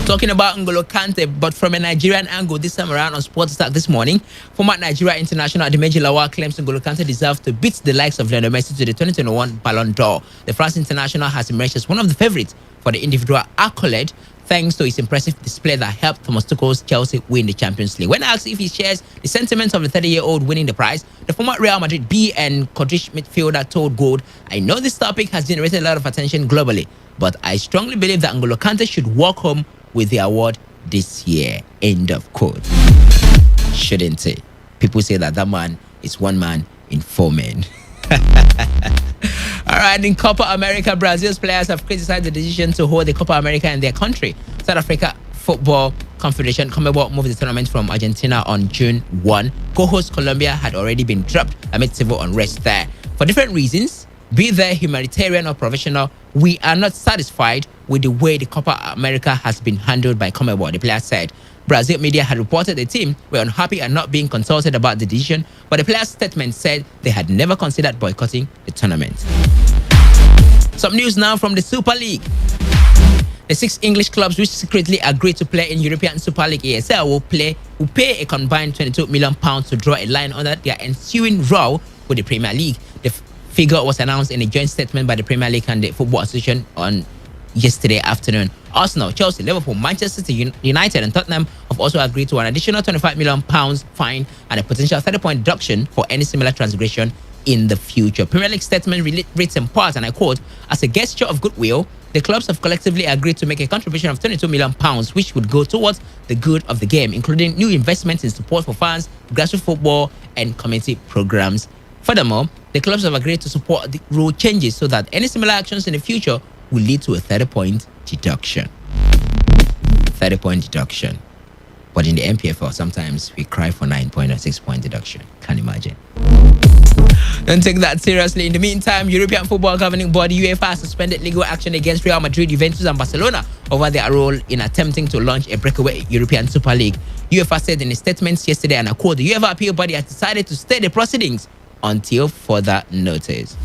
Talking about N'Golo Kante, but from a Nigerian angle this time around on Sports Attack this morning, former Nigeria international Ademeji Lawal claims N'Golo Kante deserves to beat the likes of Lionel Messi to the 2021 Ballon d'Or. The France international has emerged as one of the favorites for the individual accolade, thanks to his impressive display that helped Thomas Tuchel's Chelsea win the Champions League. When asked if he shares the sentiments of the 30-year-old winning the prize, the former Real Madrid B and Codric midfielder told Gold, "I know this topic has generated a lot of attention globally, but I strongly believe that N'Golo Kante should walk home with the award this year." End of quote. Shouldn't it? People say that man is one man in four men. All right, in Copa America, Brazil's players have criticized the decision to hold the Copa America in their country. South Africa Football Confederation CONMEBOL moved the tournament from Argentina on June 1. Co-host Colombia had already been dropped amid civil unrest there. For different reasons, Be they humanitarian or professional, we are not satisfied with the way the Copa America has been handled by CONMEBOL, the player said. Brazil media had reported the team were unhappy and not being consulted about the decision, but the players' statement said they had never considered boycotting the tournament. Some news now from the Super League. The 6 English clubs which secretly agreed to play in European Super League ESL will pay a combined £22 million to draw a line under their ensuing row with the Premier League. The figure was announced in a joint statement by the Premier League and the Football Association on yesterday afternoon. Arsenal, Chelsea, Liverpool, Manchester City, United and Tottenham have also agreed to an additional £25 million fine and a potential 30-point deduction for any similar transgression in the future. Premier League statement reads in part, and I quote, "As a gesture of goodwill, the clubs have collectively agreed to make a contribution of £22 million, which would go towards the good of the game, including new investments in support for fans, grassroots football, and community programs. Furthermore, the clubs have agreed to support the rule changes so that any similar actions in the future will lead to a 30-point deduction." 30-point deduction. But in the MPFL, sometimes we cry for 9-point or 6-point deduction. Can't imagine. Don't take that seriously. In the meantime, European Football Governing Body UEFA suspended legal action against Real Madrid, Juventus and Barcelona over their role in attempting to launch a breakaway European Super League. UEFA said in a statement yesterday, and I quote, "The UEFA appeal body has decided to stay the proceedings until further notice."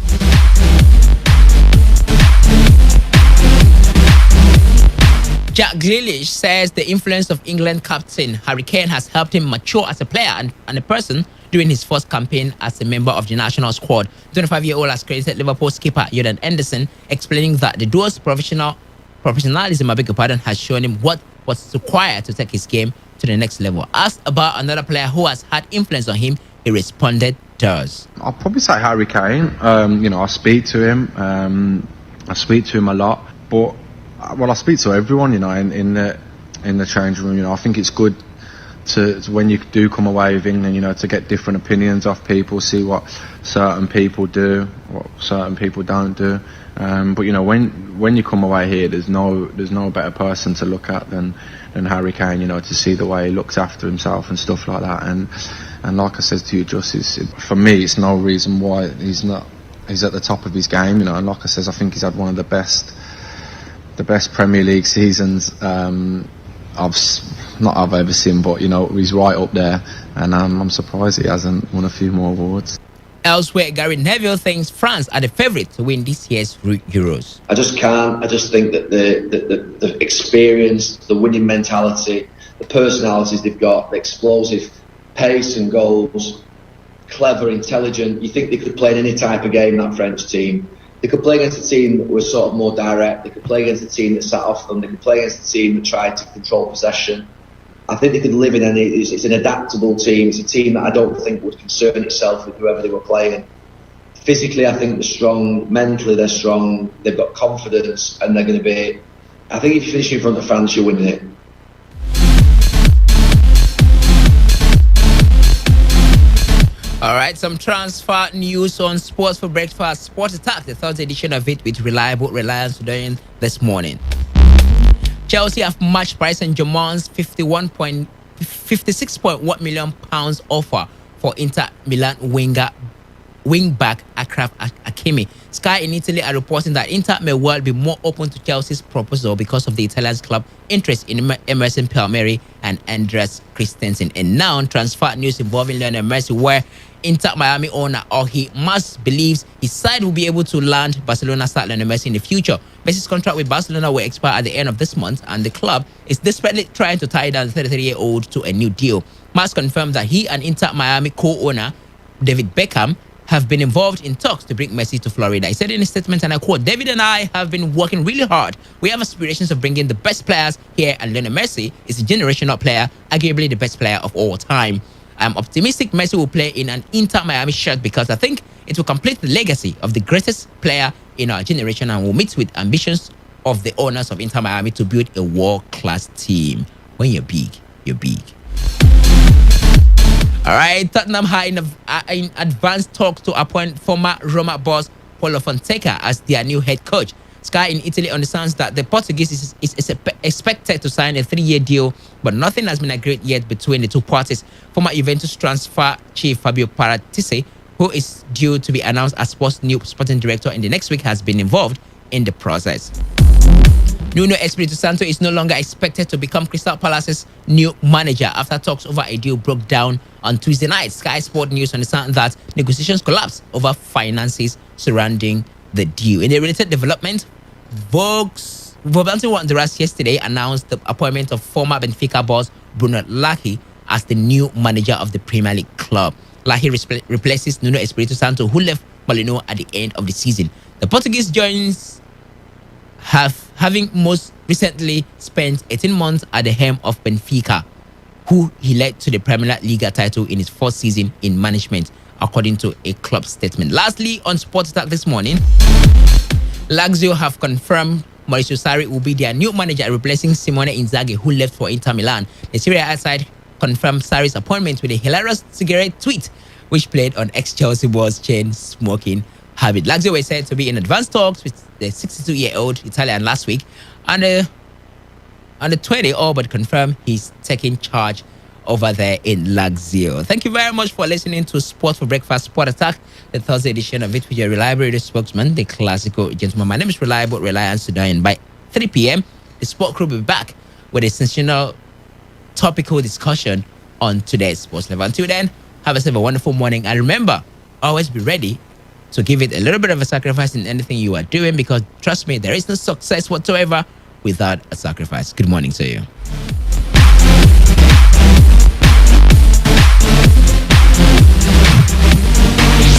Jack Grealish says the influence of England captain Harry Kane has helped him mature as a player and a person during his first campaign as a member of the national squad. The 25-year-old has credited Liverpool skipper Jordan Henderson, explaining that the duo's professionalism, has shown him what was required to take his game to the next level. Asked about another player who has had influence on him, he responded thus. I'll probably say Harry Kane. I speak to him. I speak to him a lot, but I speak to everyone. In the changing room. I think it's good to when you do come away with England, to get different opinions off people, see what certain people do, what certain people don't do. But when you come away here, there's no better person to look at than Harry Kane. To see the way he looks after himself and stuff like that. And like I said to you, Justice, for me, it's no reason why he's at the top of his game. And like I said, I think he's had one of the best Premier League seasons I've ever seen, but he's right up there, and I'm surprised he hasn't won a few more awards. Elsewhere, Gary Neville thinks France are the favourite to win this year's Euros. I just can't. I just think that the experience, the winning mentality, the personalities they've got, the explosive pace and goals, clever, intelligent. You think they could play in any type of game, that French team. They could play against a team that was sort of more direct. They could play against a team that sat off them. They could play against a team that tried to control possession. I think they could live in any. It's an adaptable team. It's a team that I don't think would concern itself with whoever they were playing. Physically, I think they're strong. Mentally, they're strong. They've got confidence, and they're going to be. I think if you finish in front of France, you're winning it. All right, some transfer news on Sports for Breakfast. Sports Attack, the third edition of it with reliable reliance during this morning. Chelsea have matched Paris Saint-Germain's £56.1 million offer for Inter Milan wing-back Achraf Hakimi. Sky in Italy are reporting that Inter may well be more open to Chelsea's proposal because of the Italian club's interest in Emerson Palmieri and Andreas Christensen. And now transfer news involving Lionel Messi, where Inter Miami owner Jorge Mas believes his side will be able to land Barcelona star Lionel Messi in the future. Messi's contract with Barcelona will expire at the end of this month, and the club is desperately trying to tie down the 33-year-old to a new deal. Mas confirmed that he and Inter Miami co-owner David Beckham have been involved in talks to bring Messi to Florida. He said in a statement, and I quote, "David and I have been working really hard. We have aspirations of bringing the best players here, and Lionel Messi is a generational player, arguably the best player of all time. I'm optimistic Messi will play in an Inter Miami shirt because I think it will complete the legacy of the greatest player in our generation and will meet with ambitions of the owners of Inter Miami to build a world-class team." When you're big, you're big. All right, Tottenham are in advanced talks to appoint former Roma boss Paulo Fonseca as their new head coach. Sky in Italy understands that the Portuguese is expected to sign a 3-year deal, but nothing has been agreed yet between the two parties. Former Juventus transfer chief Fabio Paratici who is due to be announced as new sporting director in the next week, has been involved in the process. Nuno Espirito Santo is no longer expected to become Crystal Palace's new manager after talks over a deal broke down on Tuesday night. Sky Sport News understands that negotiations collapsed over finances surrounding the deal. In a related development, Wolverhampton Wanderers yesterday announced the appointment of former Benfica boss Bruno Lage as the new manager of the Premier League club. Lage replaces Nuno Espirito Santo, who left Molino at the end of the season. The Portuguese joins having most recently spent 18 months at the helm of Benfica, who he led to the Premier League title in his fourth season in management, according to a club statement. Lastly, on Sports Attack this morning, Lazio have confirmed Mauricio Sarri will be their new manager, replacing Simone Inzaghi, who left for Inter Milan. The Serie A side confirmed Sarri's appointment with a hilarious cigarette tweet, which played on ex-Chelsea boss chain smoking habit. Lazio were said to be in advanced talks with the 62-year-old Italian last week, and on the 20, all but confirmed he's taking charge over there in Lazio. Thank you very much for listening to Sport for Breakfast, Sport Attack, the Thursday edition of it with your reliable radio spokesman, the classical gentleman. My name is Reliable Reliance Sudan. By 3 p.m., the sport crew will be back with a sensational topical discussion on today's sports level. Until then, have yourself a wonderful morning, and remember, always be ready to give it a little bit of a sacrifice in anything you are doing, because trust me, there is no success whatsoever without a sacrifice. Good morning to you.